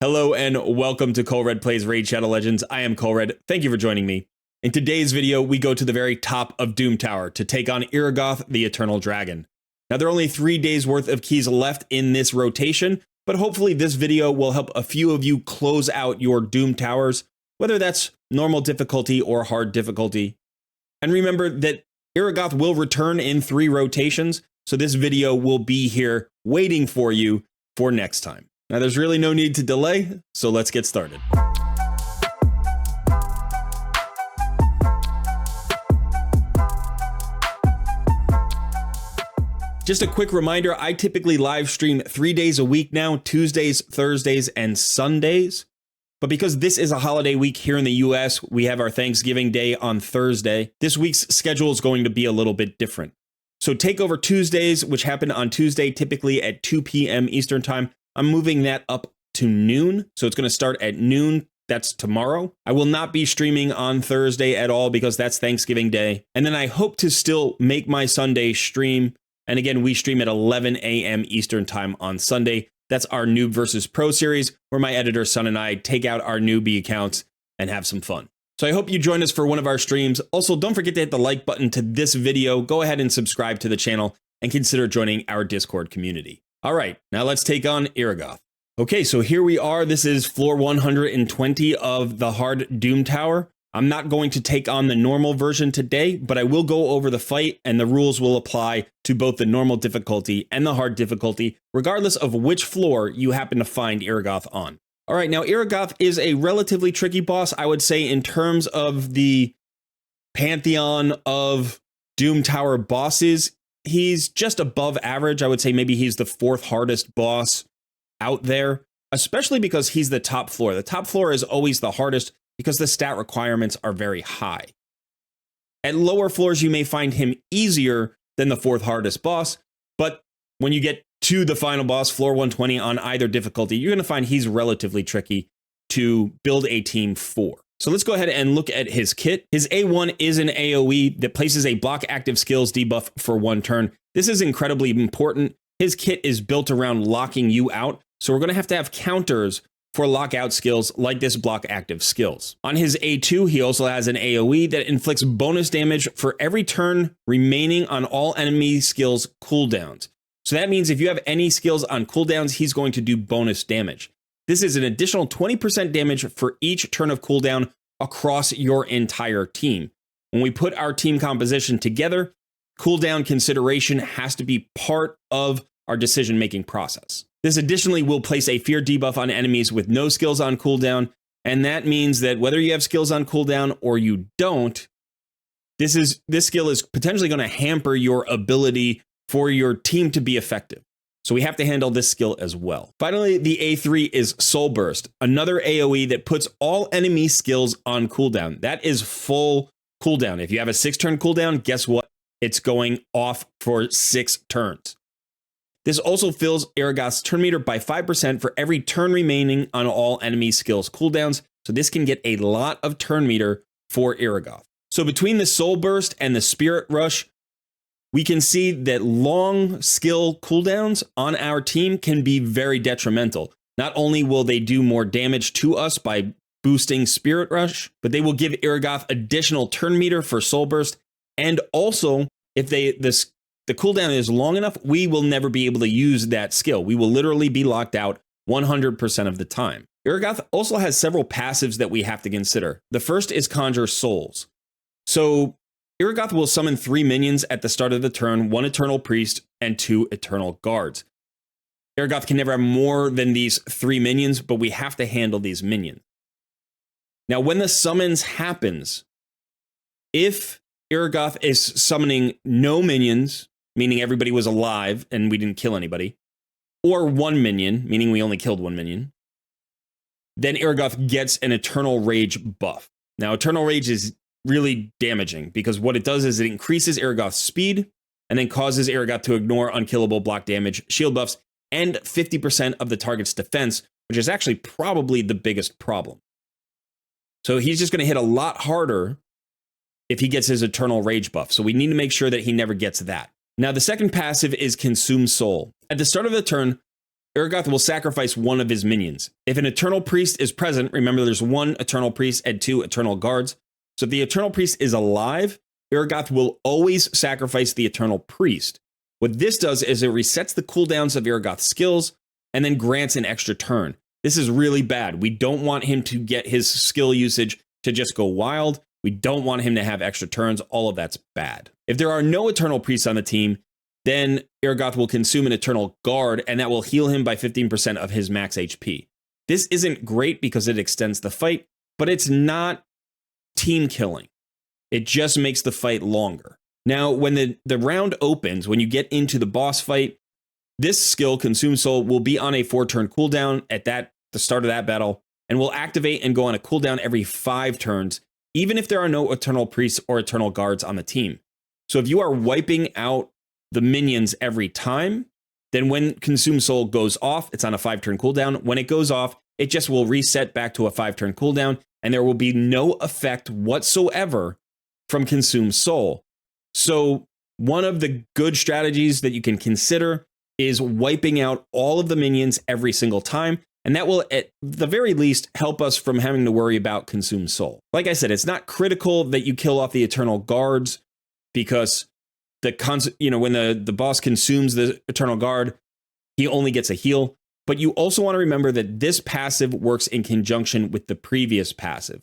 Hello and welcome to Colred Plays Raid Shadow Legends. I am Colred. Thank you for joining me. In today's video, we go to the very top of Doom Tower to take on Iragoth the Eternal Dragon. Now, there are only 3 days worth of keys left in this rotation, but hopefully this video will help a few of you close out your Doom Towers, whether that's normal difficulty or hard difficulty. And remember that Iragoth will return in 3 rotations, so this video will be here waiting for you for next time. Now, there's really no need to delay, so let's get started. Just a quick reminder, I typically live stream 3 days a week now, Tuesdays, Thursdays, and Sundays. But because this is a holiday week here in the US, we have our Thanksgiving Day on Thursday. This week's schedule is going to be a little bit different. So Takeover Tuesdays, which happen on Tuesday, typically at 2 p.m. Eastern Time, I'm moving that up to noon. So it's going to start at noon. That's tomorrow. I will not be streaming on Thursday at all because that's Thanksgiving Day. And then I hope to still make my Sunday stream. And again, we stream at 11 a.m. Eastern Time on Sunday. That's our Noob versus Pro series, where my editor, Son, and I take out our newbie accounts and have some fun. So I hope you join us for one of our streams. Also, don't forget to hit the like button to this video. Go ahead and subscribe to the channel and consider joining our Discord community. All right, now let's take on Iragoth. Okay, so here we are. This is floor 120 of the hard Doom Tower. I'm not going to take on the normal version today, but I will go over the fight and the rules will apply to both the normal difficulty and the hard difficulty, regardless of which floor you happen to find Iragoth on. All right, now Iragoth is a relatively tricky boss, I would say, in terms of the pantheon of Doom Tower bosses. He's just above average. I would say maybe he's the 4th hardest boss out there, especially because he's the top floor. The top floor is always the hardest because the stat requirements are very high. At lower floors, you may find him easier than the 4th hardest boss, but when you get to the final boss, floor 120 on either difficulty, you're going to find he's relatively tricky to build a team for. So let's go ahead and look at his kit. His A1 is an AoE that places a block active skills debuff for 1 turn. This is incredibly important. His kit is built around locking you out, so we're going to have counters for lockout skills like this block active skills. On his A2, he also has an AoE that inflicts bonus damage for every turn remaining on all enemy skills cooldowns. So that means if you have any skills on cooldowns, he's going to do bonus damage. This is an additional 20% damage for each turn of cooldown across your entire team. When we put our team composition together, cooldown consideration has to be part of our decision-making process. This additionally will place a fear debuff on enemies with no skills on cooldown, and that means that whether you have skills on cooldown or you don't, this skill is potentially going to hamper your ability for your team to be effective. So we have to handle this skill as well. Finally, the A3 is Soul Burst, another AoE that puts all enemy skills on cooldown. That is full cooldown. If you have a 6-turn cooldown, guess what? It's going off for 6 turns. This also fills Iragoth's turn meter by 5% for every turn remaining on all enemy skills cooldowns. So this can get a lot of turn meter for Iragoth. So between the Soul Burst and the Spirit Rush, we can see that long skill cooldowns on our team can be very detrimental. Not only will they do more damage to us by boosting Spirit Rush, but they will give Iragoth additional turn meter for Soul Burst. And also, if the cooldown is long enough, we will never be able to use that skill. We will literally be locked out 100% of the time. Iragoth also has several passives that we have to consider. The first is Conjure Souls. So Iragoth will summon 3 minions at the start of the turn, 1 Eternal Priest and 2 Eternal Guards. Iragoth can never have more than these 3 minions, but we have to handle these minions. Now, when the summons happens, if Iragoth is summoning no minions, meaning everybody was alive and we didn't kill anybody, or 1 minion, meaning we only killed 1 minion, then Iragoth gets an Eternal Rage buff. Now, Eternal Rage is really damaging because what it does is it increases Iragoth's speed and then causes Iragoth to ignore unkillable block damage, shield buffs, and 50% of the target's defense, which is actually probably the biggest problem. So he's just going to hit a lot harder if he gets his Eternal Rage buff. So we need to make sure that he never gets that. Now, the second passive is Consume Soul. At the start of the turn, Iragoth will sacrifice one of his minions. If an Eternal Priest is present, remember there's one Eternal Priest and 2 Eternal Guards. So if the Eternal Priest is alive, Iragoth will always sacrifice the Eternal Priest. What this does is it resets the cooldowns of Iragoth's skills and then grants an extra turn. This is really bad. We don't want him to get his skill usage to just go wild. We don't want him to have extra turns. All of that's bad. If there are no Eternal Priests on the team, then Iragoth will consume an Eternal Guard, and that will heal him by 15% of his max HP. This isn't great because it extends the fight, but it's not team killing. It just makes the fight longer. Now, when the round opens, when you get into the boss fight, this skill, Consume Soul, will be on a 4-turn cooldown at the start of that battle, and will activate and go on a cooldown every 5 turns, even if there are no Eternal Priests or Eternal Guards on the team. So if you are wiping out the minions every time, then when Consume Soul goes off, it's on a 5-turn cooldown. When it goes off, it just will reset back to a 5-turn cooldown, and there will be no effect whatsoever from Consume Soul. So one of the good strategies that you can consider is wiping out all of the minions every single time, and that will, at the very least, help us from having to worry about Consume Soul. Like I said, it's not critical that you kill off the Eternal Guards, because when the boss consumes the Eternal Guard, he only gets a heal. But you also want to remember that this passive works in conjunction with the previous passive.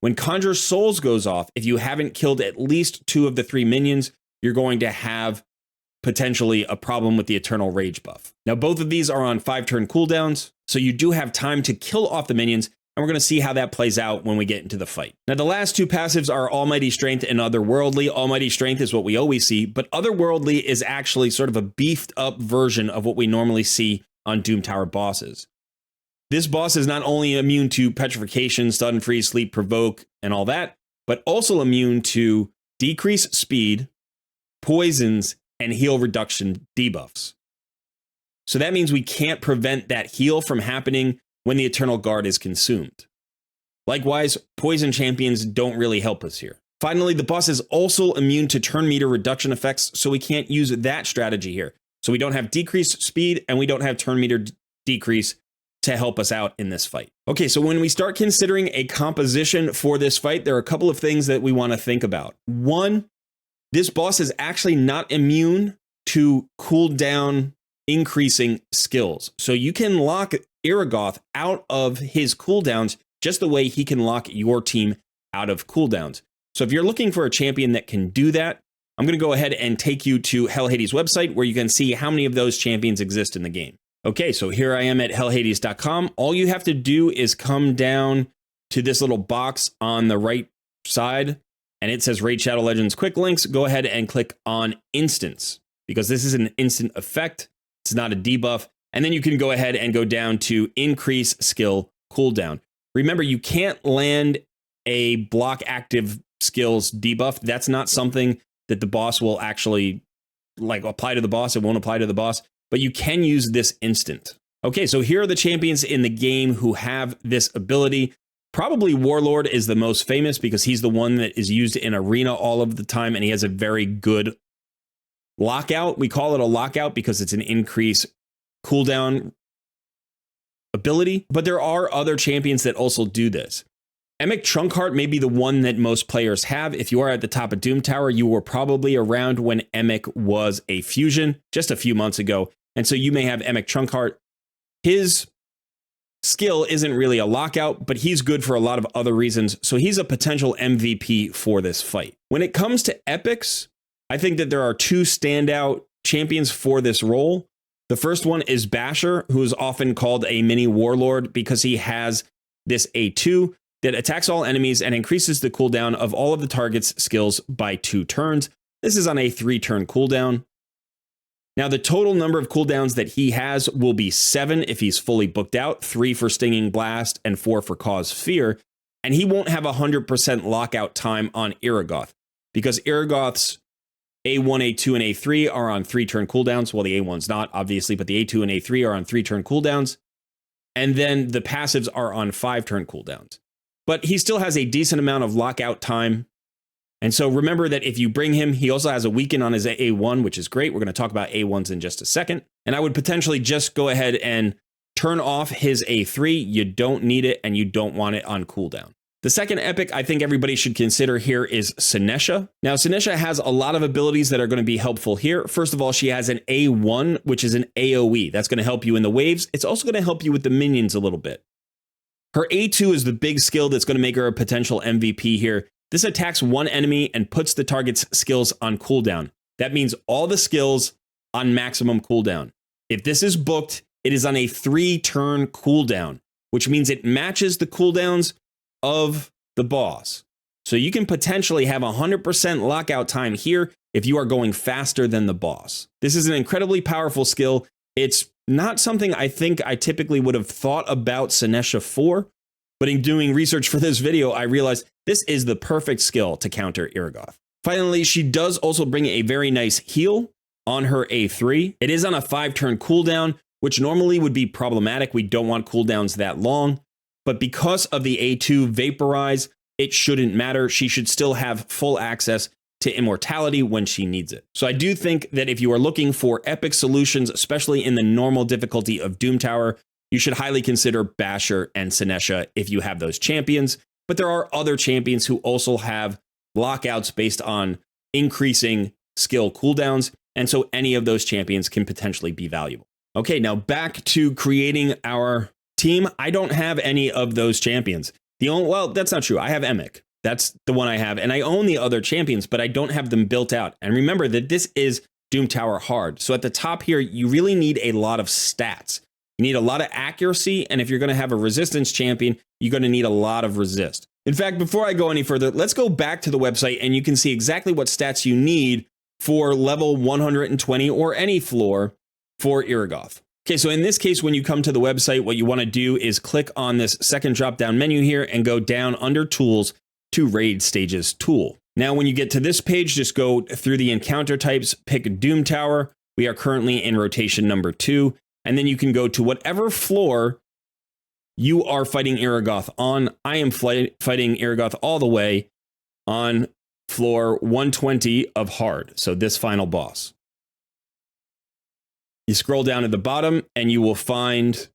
When Conjure Souls goes off, if you haven't killed at least 2 of the 3 minions, you're going to have potentially a problem with the Eternal Rage buff. Now, both of these are on 5-turn cooldowns, so you do have time to kill off the minions, and we're going to see how that plays out when we get into the fight. Now, the last 2 passives are Almighty Strength and Otherworldly. Almighty Strength is what we always see, but Otherworldly is actually sort of a beefed up version of what we normally see on Doom Tower bosses. This boss is not only immune to Petrification, Stun, Freeze, Sleep, Provoke, and all that, but also immune to Decrease Speed, Poisons, and Heal Reduction debuffs. So that means we can't prevent that heal from happening when the Eternal Guard is consumed. Likewise, Poison Champions don't really help us here. Finally, the boss is also immune to turn meter reduction effects, so we can't use that strategy here. So we don't have decreased speed, and we don't have turn meter decrease to help us out in this fight. Okay, so when we start considering a composition for this fight, there are a couple of things that we want to think about. One, this boss is actually not immune to cooldown increasing skills. So you can lock Iragoth out of his cooldowns just the way he can lock your team out of cooldowns. So if you're looking for a champion that can do that, I'm going to go ahead and take you to Hellhades' website, where you can see how many of those champions exist in the game. Okay, so here I am at hellhades.com. All you have to do is come down to this little box on the right side, and it says Raid Shadow Legends Quick Links. Go ahead and click on Instance, because this is an instant effect. It's not a debuff. And then you can go ahead and go down to Increase Skill Cooldown. Remember, you can't land a block active skills debuff. That's not something that the boss will actually apply to the boss. It won't apply to the boss, but you can use this instant. Okay, so here are the champions in the game who have this ability. Probably Warlord is the most famous because he's the one that is used in Arena all of the time, and he has a very good lockout. We call it a lockout because it's an increase cooldown ability, but there are other champions that also do this. Emic Trunkheart may be the one that most players have. If you are at the top of Doom Tower, you were probably around when Emic was a fusion just a few months ago, and so you may have Emic Trunkheart. His skill isn't really a lockout, but he's good for a lot of other reasons, so he's a potential MVP for this fight. When it comes to epics, I think that there are 2 standout champions for this role. The first one is Basher, who is often called a mini warlord because he has this A2 that attacks all enemies and increases the cooldown of all of the target's skills by 2 turns. This is on a 3-turn cooldown. Now, the total number of cooldowns that he has will be 7 if he's fully booked out, 3 for Stinging Blast and 4 for Cause Fear. And he won't have 100% lockout time on Iragoth, because Iragoth's A1, A2, and A3 are on 3-turn cooldowns. Well, the A1's not, obviously, but the A2 and A3 are on 3-turn cooldowns. And then the passives are on 5-turn cooldowns. But he still has a decent amount of lockout time. And so remember that if you bring him, he also has a weaken on his A1, which is great. We're going to talk about A1s in just a second. And I would potentially just go ahead and turn off his A3. You don't need it and you don't want it on cooldown. The second epic I think everybody should consider here is Senesha. Now, Senesha has a lot of abilities that are going to be helpful here. First of all, she has an A1, which is an AoE. That's going to help you in the waves. It's also going to help you with the minions a little bit. Her A2 is the big skill that's going to make her a potential MVP here. This attacks one enemy and puts the target's skills on cooldown. That means all the skills on maximum cooldown. If this is booked, it is on a 3-turn cooldown, which means it matches the cooldowns of the boss. So you can potentially have 100% lockout time here if you are going faster than the boss. This is an incredibly powerful skill. It's not something I think I typically would have thought about Senesha for, but in doing research for this video, I realized this is the perfect skill to counter Iragoth. Finally, she does also bring a very nice heal on her A3. It is on a 5-turn cooldown, which normally would be problematic. We don't want cooldowns that long. But because of the A2 Vaporize, it shouldn't matter. She should still have full access to immortality when she needs it. So I do think that if you are looking for epic solutions, especially in the normal difficulty of Doom Tower, you should highly consider Basher and Senesha if you have those champions. But there are other champions who also have lockouts based on increasing skill cooldowns. And so any of those champions can potentially be valuable. Okay, now back to creating our team. I don't have any of those champions. Well, that's not true. I have Emic. That's the one I have. And I own the other champions, but I don't have them built out. And remember that this is Doom Tower hard. So at the top here, you really need a lot of stats. You need a lot of accuracy. And if you're going to have a resistance champion, you're going to need a lot of resist. In fact, before I go any further, let's go back to the website and you can see exactly what stats you need for level 120 or any floor for Iragoth. Okay, so in this case, when you come to the website, what you want to do is click on this second drop-down menu here and go down under Tools to Raid Stages Tool. Now, when you get to this page, just go through the encounter types, pick Doom Tower. We are currently in rotation number 2, and then you can go to whatever floor you are fighting Iragoth on. I am fighting Iragoth all the way on floor 120 of hard, so this final boss. You scroll down at the bottom and you will find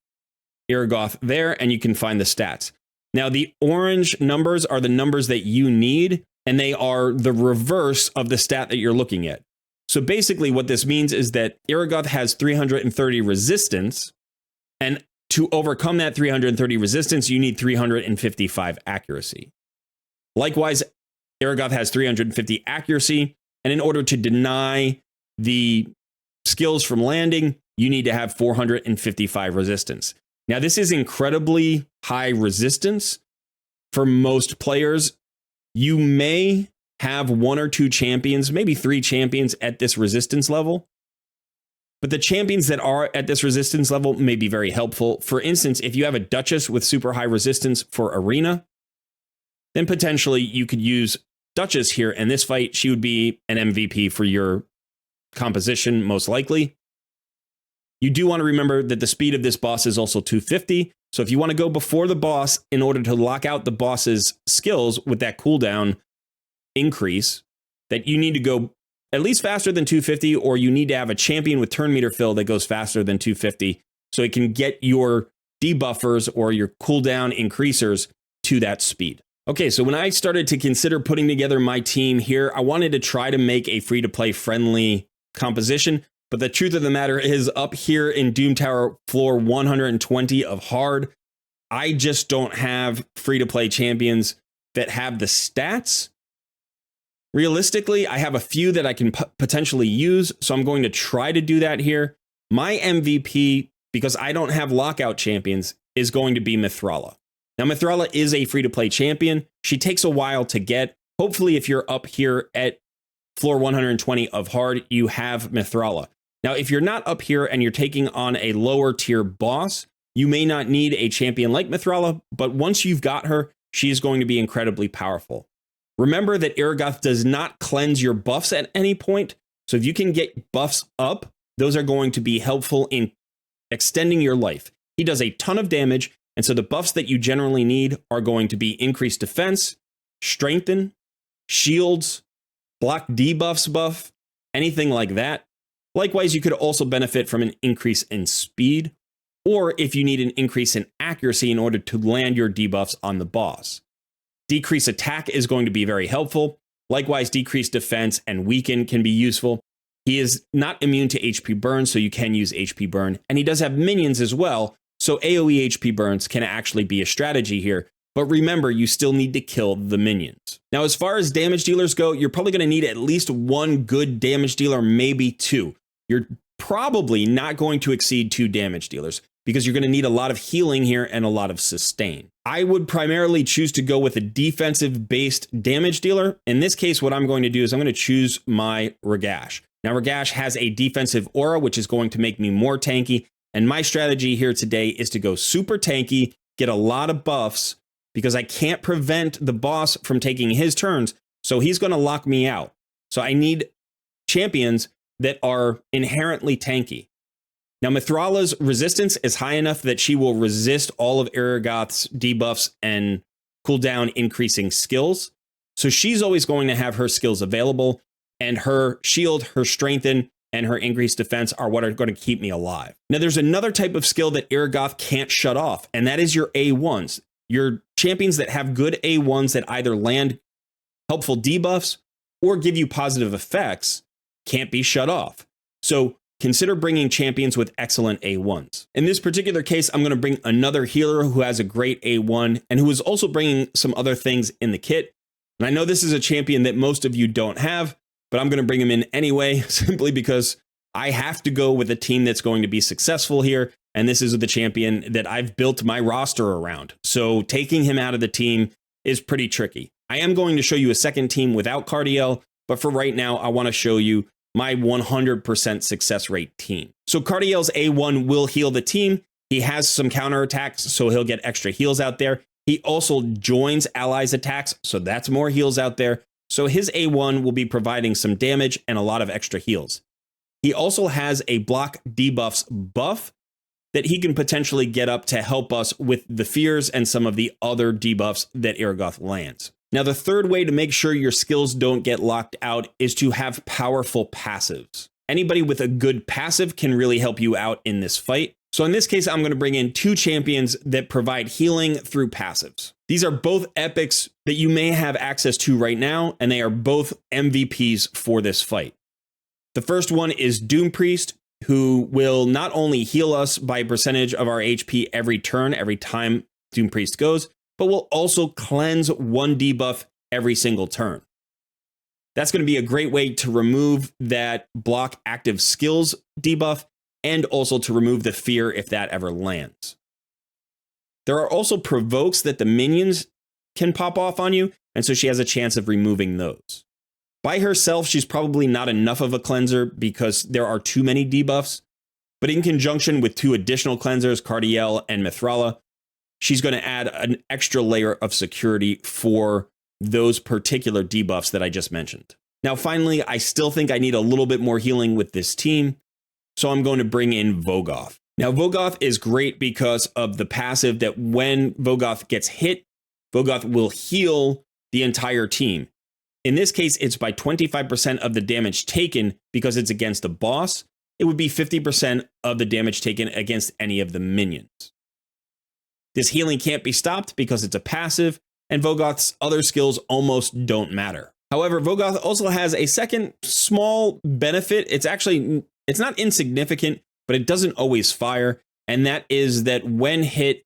Iragoth there and you can find the stats. Now, the orange numbers are the numbers that you need and they are the reverse of the stat that you're looking at. So basically what this means is that Iragoth has 330 resistance, and to overcome that 330 resistance, you need 355 accuracy. Likewise, Iragoth has 350 accuracy, and in order to deny the skills from landing, you need to have 455 resistance. Now, this is incredibly high resistance for most players. You may have 1 or 2 champions, maybe 3 champions at this resistance level. But the champions that are at this resistance level may be very helpful. For instance, if you have a Duchess with super high resistance for Arena, then potentially you could use Duchess here in this fight. She would be an MVP for your composition, most likely. You do want to remember that the speed of this boss is also 250. So if you want to go before the boss in order to lock out the boss's skills with that cooldown increase, that you need to go at least faster than 250, or you need to have a champion with turn meter fill that goes faster than 250 so it can get your debuffers or your cooldown increasers to that speed. Okay, so when I started to consider putting together my team here, I wanted to try to make a free-to-play friendly composition, but the truth of the matter is up here in Doom Tower floor 120 of hard, I just don't have free-to-play champions that have the stats. Realistically, I have a few that I can potentially use, so I'm going to try to do that here. My MVP, because I don't have lockout champions, is going to be Mithrala. Now, Mithrala is a free-to-play champion. She takes a while to get. Hopefully, if you're up here at floor 120 of hard, you have Mithrala. Now, if you're not up here and you're taking on a lower tier boss, you may not need a champion like Mithrala, but once you've got her, she is going to be incredibly powerful. Remember that Iragoth does not cleanse your buffs at any point, so if you can get buffs up, those are going to be helpful in extending your life. He does a ton of damage, and so the buffs that you generally need are going to be increased defense, strengthen, shields, block debuffs buff, anything like that. Likewise, you could also benefit from an increase in speed, or if you need an increase in accuracy in order to land your debuffs on the boss. Decrease attack is going to be very helpful. Likewise, decreased defense and weaken can be useful. He is not immune to HP burn, so you can use HP burn. And he does have minions as well, so AoE HP burns can actually be a strategy here. But remember, you still need to kill the minions. Now, as far as damage dealers go, you're probably going to need at least one good damage dealer, maybe two. You're probably not going to exceed 2 damage dealers because you're going to need a lot of healing here and a lot of sustain. I would primarily choose to go with a defensive-based damage dealer. In this case, what I'm going to do is I'm going to choose my Ragash. Now, Ragash has a defensive aura, which is going to make me more tanky. And my strategy here today is to go super tanky, get a lot of buffs, because I can't prevent the boss from taking his turns, so he's going to lock me out. So I need champions that are inherently tanky. Now, Mithrala's resistance is high enough that she will resist all of Iragoth's debuffs and cooldown increasing skills. So she's always going to have her skills available, and her shield, her strengthen, and her increased defense are what are going to keep me alive. Now, there's another type of skill that Iragoth can't shut off, and that is your A1s. Your champions that have good A1s that either land helpful debuffs or give you positive effects can't be shut off. So consider bringing champions with excellent A1s. In this particular case, I'm going to bring another healer who has a great A1 and who is also bringing some other things in the kit. And I know this is a champion that most of you don't have, but I'm going to bring him in anyway, simply because I have to go with a team that's going to be successful here. And this is the champion that I've built my roster around. So taking him out of the team is pretty tricky. I am going to show you a second team without Cardiel, but for right now, I want to show you my 100% success rate team. So Cardiel's A1 will heal the team. He has some counterattacks, so he'll get extra heals out there. He also joins allies' attacks, so that's more heals out there. So his A1 will be providing some damage and a lot of extra heals. He also has a block debuffs buff that he can potentially get up to help us with the fears and some of the other debuffs that Iragoth lands. Now, the third way to make sure your skills don't get locked out is to have powerful passives. Anybody with a good passive can really help you out in this fight. So in this case, I'm going to bring in 2 champions that provide healing through passives. These are both epics that you may have access to right now, and they are both MVPs for this fight. The first one is Doom Priest, who will not only heal us by a percentage of our HP every turn, every time Doom Priest goes, but will also cleanse 1 debuff every single turn. That's going to be a great way to remove that block active skills debuff and also to remove the fear if that ever lands. There are also provokes that the minions can pop off on you, and so she has a chance of removing those. By herself, she's probably not enough of a cleanser because there are too many debuffs, but in conjunction with 2 additional cleansers, Cardiel and Mithrala, she's going to add an extra layer of security for those particular debuffs that I just mentioned. Now, finally, I still think I need a little bit more healing with this team, so I'm going to bring in Vogoth. Now, Vogoth is great because of the passive that when Vogoth gets hit, Vogoth will heal the entire team. In this case, it's by 25% of the damage taken because it's against a boss. It would be 50% of the damage taken against any of the minions. This healing can't be stopped because it's a passive, and Vogoth's other skills almost don't matter. However, Vogoth also has a second small benefit. It's not insignificant, but it doesn't always fire, and that is that when hit,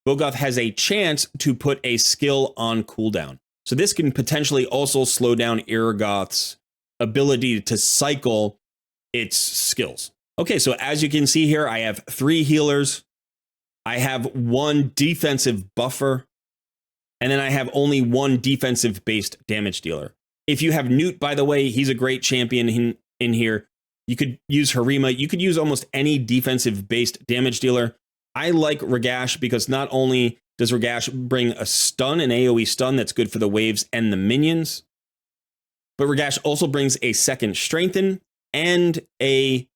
Vogoth has a chance to put a skill on cooldown. So this can potentially also slow down Iragoth's ability to cycle its skills. Okay, so as you can see here, I have 3 healers. I have 1 defensive buffer, and then I have only 1 defensive-based damage dealer. If you have Newt, by the way, he's a great champion in here. You could use Harima. You could use almost any defensive-based damage dealer. I like Ragash because not only does Ragash bring a stun, an AoE stun that's good for the waves and the minions, but Ragash also brings a second strengthen and a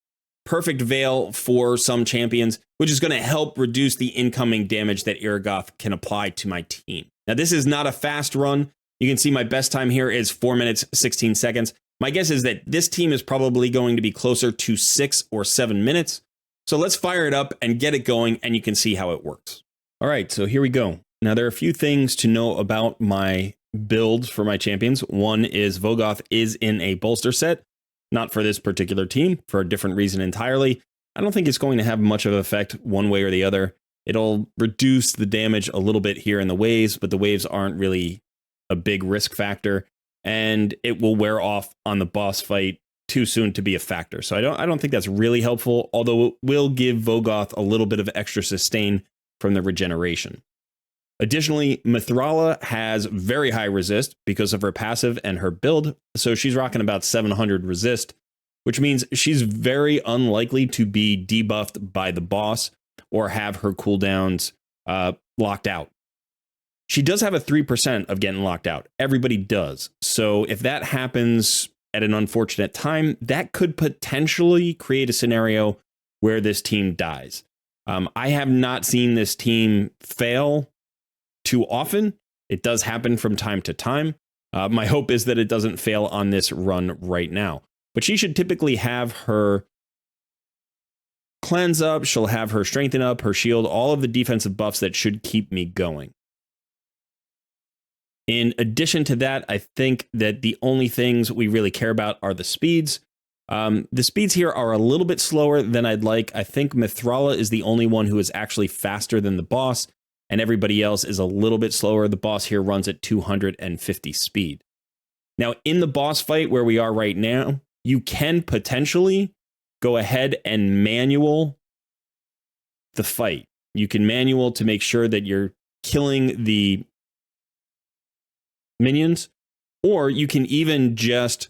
perfect veil for some champions, which is going to help reduce the incoming damage that Iragoth can apply to my team. Now, this is not a fast run. You can see my best time here is 4 minutes, 16 seconds. My guess is that this team is probably going to be closer to 6 or 7 minutes. So let's fire it up and get it going, and you can see how it works. All right, so here we go. Now, there are a few things to know about my builds for my champions. One is Iragoth is in a bolster set, not for this particular team, for a different reason entirely. I don't think it's going to have much of an effect one way or the other. It'll reduce the damage a little bit here in the waves, but the waves aren't really a big risk factor, and it will wear off on the boss fight too soon to be a factor. So I don't think that's really helpful, although it will give Iragoth a little bit of extra sustain from the regeneration. Additionally, Mithrala has very high resist because of her passive and her build, so she's rocking about 700 resist, which means she's very unlikely to be debuffed by the boss or have her cooldowns locked out. She does have a 3% of getting locked out. Everybody does. So if that happens at an unfortunate time, that could potentially create a scenario where this team dies. I have not seen this team fail too often. It does happen from time to time. My hope is that it doesn't fail on this run right now. But she should typically have her cleanse up, she'll have her strengthen up, her shield, all of the defensive buffs that should keep me going. In addition to that, I think that the only things we really care about are the speeds. The speeds here are a little bit slower than I'd like. I think Mithrala is the only one who is actually faster than the boss, and everybody else is a little bit slower. The boss here runs at 250 speed. Now, in the boss fight where we are right now, you can potentially go ahead and manual the fight. You can manual to make sure that you're killing the minions, or you can even just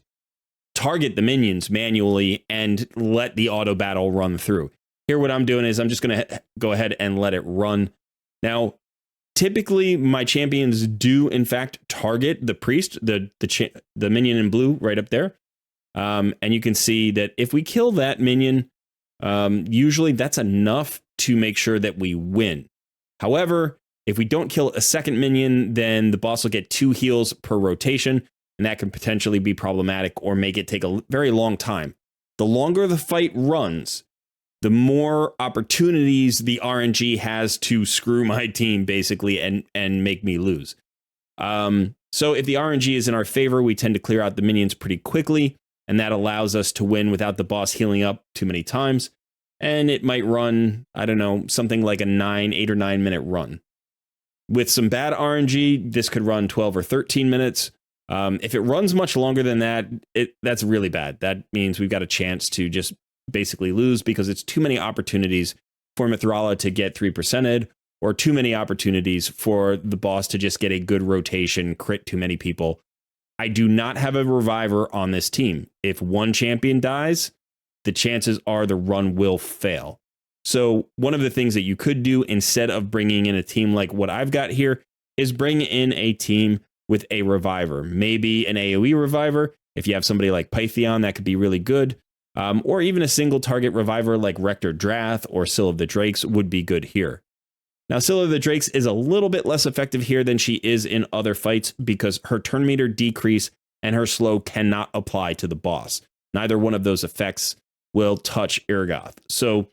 target the minions manually and let the auto battle run through. Here, what I'm doing is I'm just going to go ahead and let it run. Now, typically, my champions do, in fact, target the priest, the minion in blue right up there. And you can see that if we kill that minion, usually that's enough to make sure that we win. However, if we don't kill a second minion, then the boss will get 2 heals per rotation, and that can potentially be problematic or make it take a very long time. The longer the fight runs, the more opportunities the RNG has to screw my team, basically, and make me lose. So if the RNG is in our favor, we tend to clear out the minions pretty quickly, and that allows us to win without the boss healing up too many times. And it might run, I don't know, something like a 8 or 9 minute run. With some bad RNG, this could run 12 or 13 minutes. If it runs much longer than that, that's really bad. That means we've got a chance to just basically lose because it's too many opportunities for Mithrala to get 3%ed, or too many opportunities for the boss to just get a good rotation, crit too many people. I do not have a reviver on this team. If one champion dies, the chances are the run will fail. So one of the things that you could do instead of bringing in a team like what I've got here is bring in a team with a reviver, maybe an AoE reviver. If you have somebody like Pythion, that could be really good. Or even a single target reviver like Rector Drath or Scylla of the Drakes would be good here. Now, Scylla of the Drakes is a little bit less effective here than she is in other fights because her turn meter decrease and her slow cannot apply to the boss. Neither one of those effects will touch Iragoth. So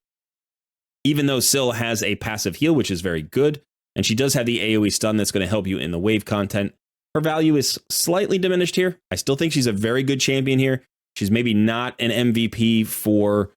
even though Scylla has a passive heal, which is very good, and she does have the AoE stun that's going to help you in the wave content, her value is slightly diminished here. I still think she's a very good champion here. She's maybe not an MVP for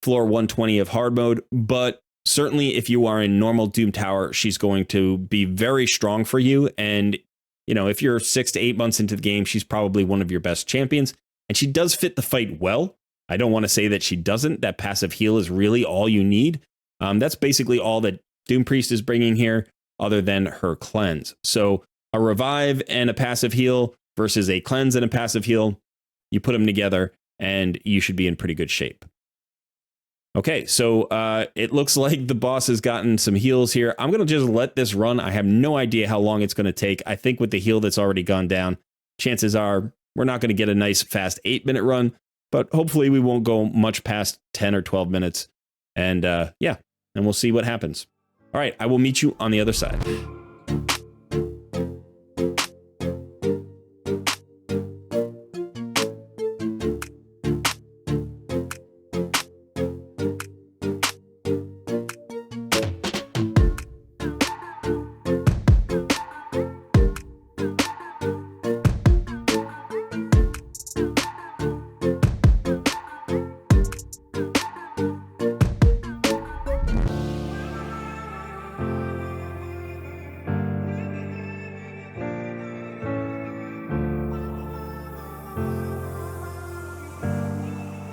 floor 120 of hard mode, but certainly if you are in normal Doom Tower, she's going to be very strong for you. And, you know, if you're 6 to 8 months into the game, she's probably one of your best champions. And she does fit the fight well. I don't want to say that she doesn't. That passive heal is really all you need. That's basically all that Doom Priest is bringing here, other than her cleanse. So a revive and a passive heal versus a cleanse and a passive heal, you put them together and you should be in pretty good shape. Okay, so it looks like the boss has gotten some heals here. I'm going to just let this run. I have no idea how long it's going to take. I think with the heal that's already gone down, chances are we're not going to get a nice fast 8-minute run, but hopefully we won't go much past 10 or 12 minutes. And yeah, and we'll see what happens. All right, I will meet you on the other side.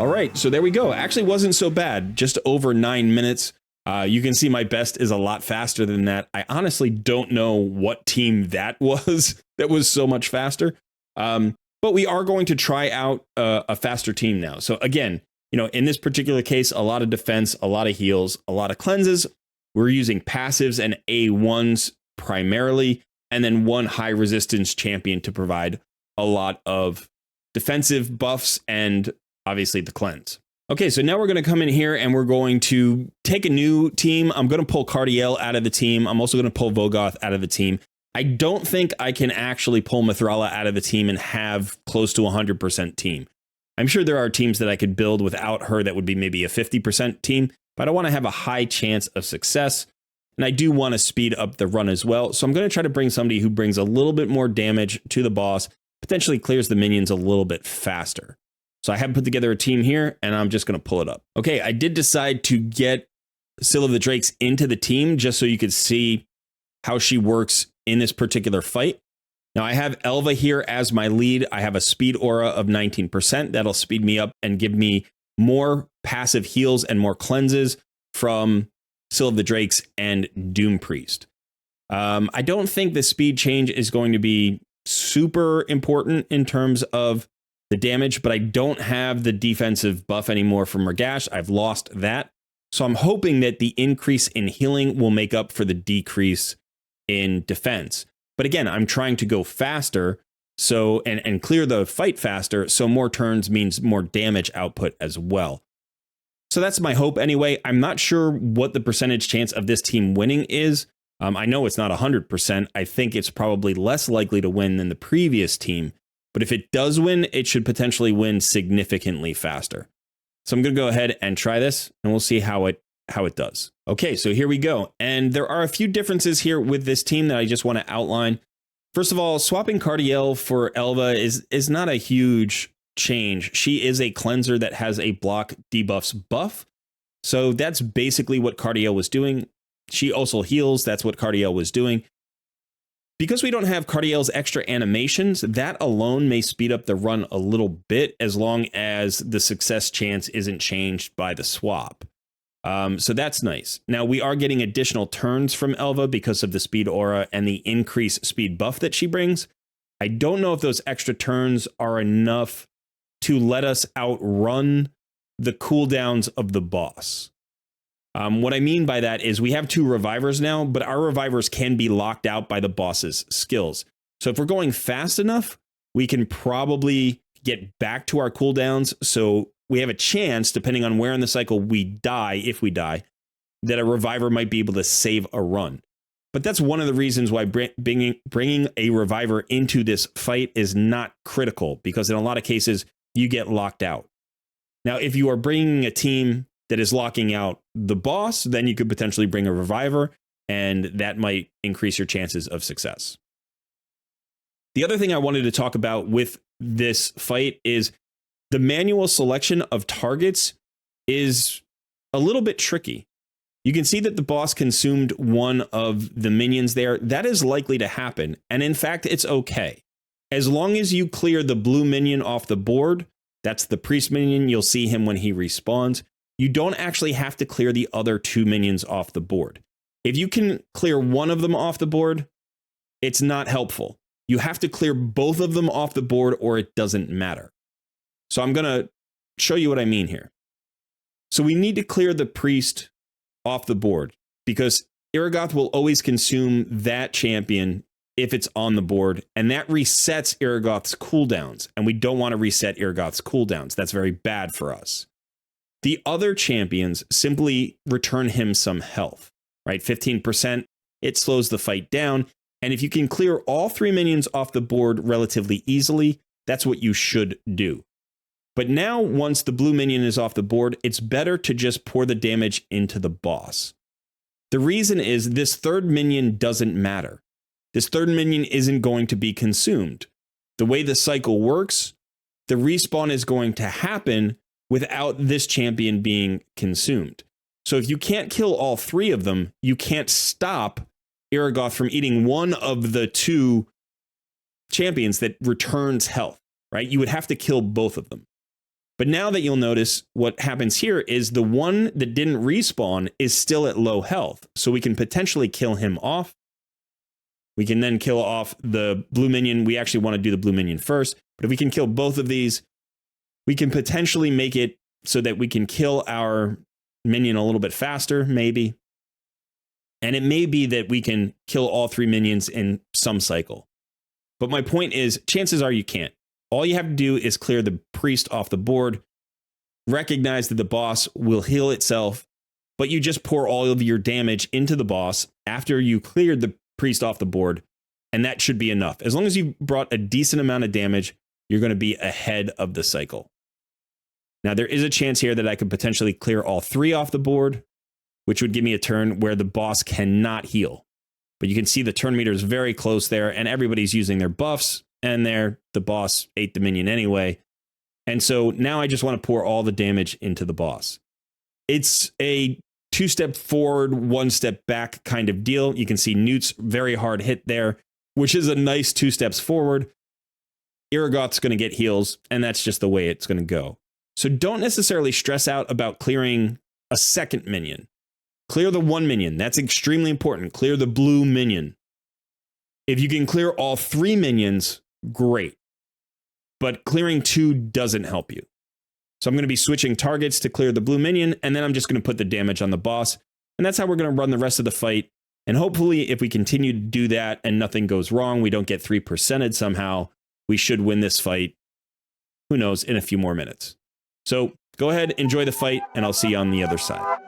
All right, so there we go. Actually wasn't so bad, just over 9 minutes. You can see my best is a lot faster than that. I honestly don't know what team that was so much faster. But we are going to try out a faster team now. So again, in this particular case, a lot of defense, a lot of heals, a lot of cleanses. We're using passives and A1s primarily, and then one high resistance champion to provide a lot of defensive buffs and obviously the cleanse. Okay, so now we're going to come in here and we're going to take a new team. I'm going to pull Cardiel out of the team. I'm also going to pull Vogoth out of the team. I don't think I can actually pull Mithrala out of the team and have close to 100% team. I'm sure there are teams that I could build without her that would be maybe a 50% team, but I want to have a high chance of success. And I do want to speed up the run as well. So I'm going to try to bring somebody who brings a little bit more damage to the boss, potentially clears the minions a little bit faster. So I have put together a team here and I'm just going to pull it up. Okay, I did decide to get Scylla of the Drakes into the team just so you could see how she works in this particular fight. Now I have Elva here as my lead. I have a speed aura of 19%. That'll speed me up and give me more passive heals and more cleanses from Scylla of the Drakes and Doom Priest. I don't think the speed change is going to be super important in terms of the damage, but I don't have the defensive buff anymore from Ragash. I've lost that. So I'm hoping that the increase in healing will make up for the decrease in defense. But again, I'm trying to go faster so and clear the fight faster, so more turns means more damage output as well. So that's my hope anyway. I'm not sure what the percentage chance of this team winning is. I know it's not 100%. I think it's probably less likely to win than the previous team. But if it does win, it should potentially win significantly faster. So I'm going to go ahead and try this and we'll see how it does. Okay, so here we go. And there are a few differences here with this team that I just want to outline. First of all, swapping Cardiel for Elva is not a huge change. She is a cleanser that has a block debuffs buff. So that's basically what Cardiel was doing. She also heals. That's what Cardiel was doing. Because we don't have Cardiel's extra animations, that alone may speed up the run a little bit as long as the success chance isn't changed by the swap. So that's nice. Now we are getting additional turns from Elva because of the speed aura and the increased speed buff that she brings. I don't know if those extra turns are enough to let us outrun the cooldowns of the boss. What I mean by that is we have 2 revivers now, but our revivers can be locked out by the boss's skills. So if we're going fast enough, we can probably get back to our cooldowns. So we have a chance, depending on where in the cycle we die, if we die, that a reviver might be able to save a run. But that's one of the reasons why bringing a reviver into this fight is not critical, because in a lot of cases, you get locked out. Now, if you are bringing a team that is locking out the boss, then you could potentially bring a reviver, and that might increase your chances of success. The other thing I wanted to talk about with this fight is the manual selection of targets is a little bit tricky. You can see that the boss consumed one of the minions there. That is likely to happen, and in fact, it's okay. As long as you clear the blue minion off the board, that's the priest minion, you'll see him when he respawns. You don't actually have to clear the other 2 minions off the board. If you can clear one of them off the board, it's not helpful. You have to clear both of them off the board or it doesn't matter. So I'm going to show you what I mean here. So we need to clear the priest off the board because Iragoth will always consume that champion if it's on the board, and that resets Iragoth's cooldowns, and we don't want to reset Iragoth's cooldowns. That's very bad for us. The other champions simply return him some health, right? 15%, it slows the fight down. And if you can clear all 3 minions off the board relatively easily, that's what you should do. But now, once the blue minion is off the board, it's better to just pour the damage into the boss. The reason is this 3rd minion doesn't matter. This 3rd minion isn't going to be consumed. The way the cycle works, the respawn is going to happen without this champion being consumed. So if you can't kill all 3 of them, you can't stop Iragoth from eating one of the 2 champions that returns health, right? You would have to kill both of them. But now that you'll notice what happens here is the one that didn't respawn is still at low health. So we can potentially kill him off. We can then kill off the blue minion. We actually want to do the blue minion first. But if we can kill both of these, we can potentially make it so that we can kill our minion a little bit faster, maybe. And it may be that we can kill all 3 minions in some cycle. But my point is, chances are you can't. All you have to do is clear the priest off the board, recognize that the boss will heal itself, but you just pour all of your damage into the boss after you cleared the priest off the board, and that should be enough. As long as you brought a decent amount of damage, you're going to be ahead of the cycle. Now, there is a chance here that I could potentially clear all 3 off the board, which would give me a turn where the boss cannot heal. But you can see the turn meter is very close there, and everybody's using their buffs, and the boss ate the minion anyway. And so now I just want to pour all the damage into the boss. It's a 2-step forward, 1-step back kind of deal. You can see Newt's very hard hit there, which is a nice 2 steps forward. Iragoth's going to get heals, and that's just the way it's going to go. So don't necessarily stress out about clearing a second minion. Clear the 1 minion. That's extremely important. Clear the blue minion. If you can clear all 3 minions, great. But clearing 2 doesn't help you. So I'm going to be switching targets to clear the blue minion, and then I'm just going to put the damage on the boss. And that's how we're going to run the rest of the fight. And hopefully, if we continue to do that and nothing goes wrong, we don't get 3%ed somehow, we should win this fight, who knows, in a few more minutes. So go ahead, enjoy the fight, and I'll see you on the other side.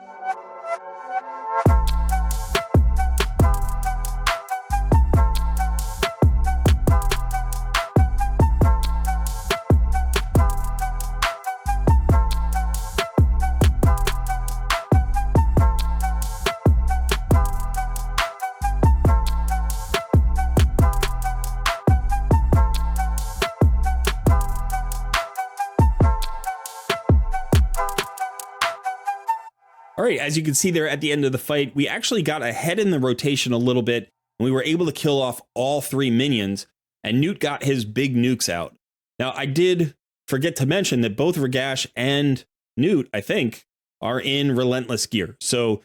All right, as you can see there at the end of the fight, we actually got ahead in the rotation a little bit, and we were able to kill off all 3 minions, and Newt got his big nukes out. Now, I did forget to mention that both Ragash and Newt, I think, are in Relentless gear. So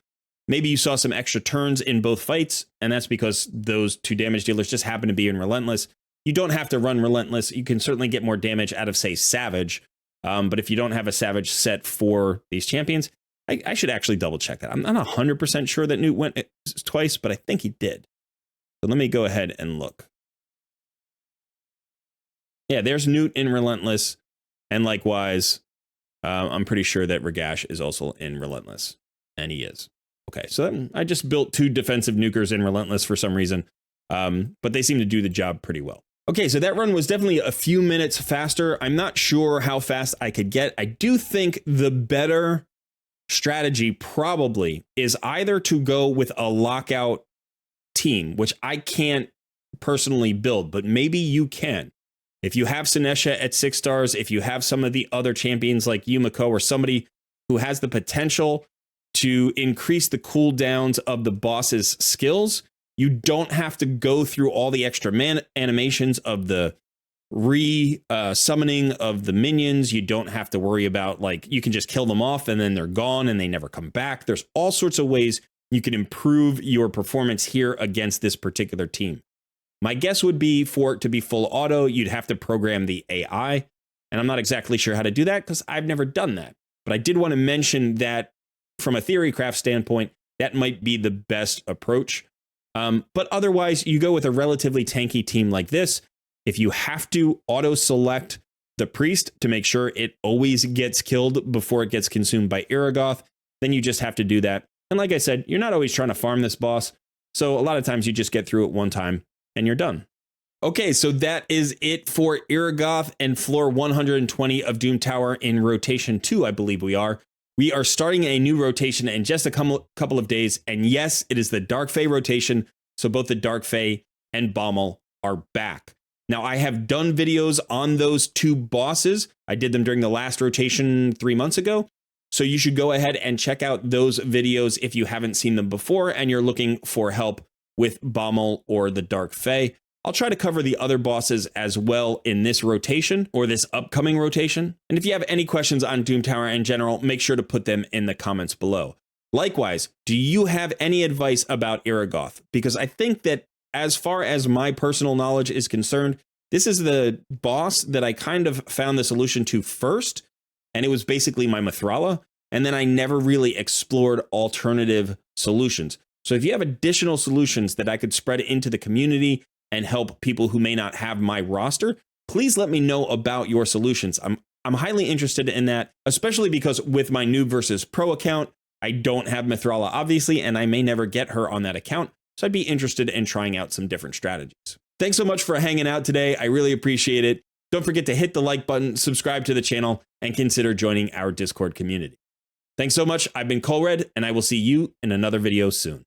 maybe you saw some extra turns in both fights, and that's because those 2 damage dealers just happen to be in Relentless. You don't have to run Relentless. You can certainly get more damage out of, say, Savage. But if you don't have a Savage set for these champions, I should actually double check that. I'm not 100% sure that Newt went twice, but I think he did. So let me go ahead and look. Yeah, there's Newt in Relentless. And likewise, I'm pretty sure that Ragash is also in Relentless. And he is. Okay, so I just built 2 defensive nukers in Relentless for some reason. But they seem to do the job pretty well. Okay, so that run was definitely a few minutes faster. I'm not sure how fast I could get. I do think the better strategy probably is either to go with a lockout team, which I can't personally build, but maybe you can. If you have Sinesha at 6 stars, if you have some of the other champions like Yumiko or somebody who has the potential to increase the cooldowns of the boss's skills, you don't have to go through all the extra animations of the summoning of the minions. You don't have to worry about, like, you can just kill them off and then they're gone and they never come back. There's all sorts of ways you can improve your performance here against this particular team. My guess would be for it to be full auto, you'd have to program the AI. And I'm not exactly sure how to do that because I've never done that. But I did want to mention that from a theorycraft standpoint, that might be the best approach. But otherwise, you go with a relatively tanky team like this. If you have to auto-select the priest to make sure it always gets killed before it gets consumed by Iragoth, then you just have to do that. And like I said, you're not always trying to farm this boss. So a lot of times you just get through it one time and you're done. Okay, so that is it for Iragoth and floor 120 of Doom Tower in rotation 2, I believe we are. We are starting a new rotation in just a couple of days. And yes, it is the Dark Fae rotation. So both the Dark Fae and Baumel are back. Now, I have done videos on those 2 bosses. I did them during the last rotation 3 months ago. So you should go ahead and check out those videos if you haven't seen them before and you're looking for help with Baumel or the Dark Fae. I'll try to cover the other bosses as well in this rotation or this upcoming rotation. And if you have any questions on Doom Tower in general, make sure to put them in the comments below. Likewise, do you have any advice about Iragoth? Because I think that as far as my personal knowledge is concerned, this is the boss that I kind of found the solution to first, and it was basically my Mithrala, and then I never really explored alternative solutions. So if you have additional solutions that I could spread into the community and help people who may not have my roster, please let me know about your solutions. I'm highly interested in that, especially because with my Noob versus Pro account, I don't have Mithrala, obviously, and I may never get her on that account. So I'd be interested in trying out some different strategies. Thanks so much for hanging out today. I really appreciate it. Don't forget to hit the like button, subscribe to the channel, and consider joining our Discord community. Thanks so much. I've been Colred, and I will see you in another video soon.